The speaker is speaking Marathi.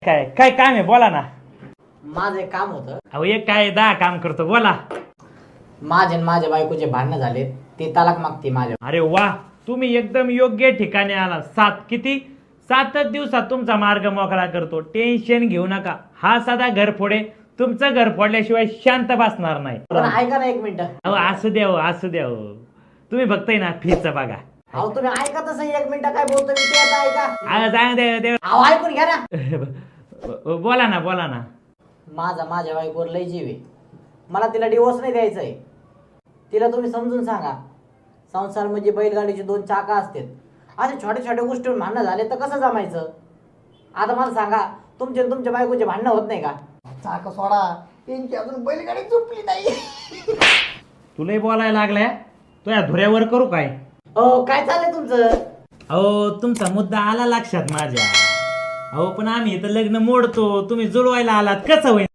काय काय काम आहे बोला ना. माझं एक काम होतं. अहो एक काय 10 काम करतो बोला. माझे आणि माझ्या बायकोचे भांडणं झाले, ते तलाक मागते माझ्या. अरे वा, तुम्ही एकदम योग्य ठिकाणी आला. 7 दिवसात तुमचा मार्ग मोकळा करतो. टेन्शन घेऊ नका. हा साधा घर फोडे, तुमचं घर फोडल्याशिवाय शांत बसणार नाही. पण ऐका ना एक मिनिट. अहो असू द्या हो. तुम्ही बघताय ना फीचं बघा. अहो तुम्ही ऐका तसं एक मिनिट, काय बोलतो मी ते आता ऐका. सांग दे अहो ऐकून घ्या ना. बोला ना. माझ्या बायकोवर लय जीव आहे. मला तिला डिवोर्स नाही द्यायचा आहे. तिला तुम्ही समजून सांगा, संसार म्हणजे बैलगाडीची 2 चाकं असतात. असे छोट्या छोट्या गोष्टीवर भांडणं झाले तर कसं जमायचं? आता मला सांगा, तुमच्या बायकोचे भांडणं होत नाही का? चाकं सोडा, त्यांची अजून बैलगाडी झोपली नाही. तुलाही बोलायला लागलाय. तो या धुऱ्यावर करू काय? काय चाललंय तुमचं? अहो तुमचा मुद्दा आला लक्षात माझ्या. अहो पण आम्ही इथं लग्न मोडतो, तुम्ही जुळवायला आलात, कसं होईल?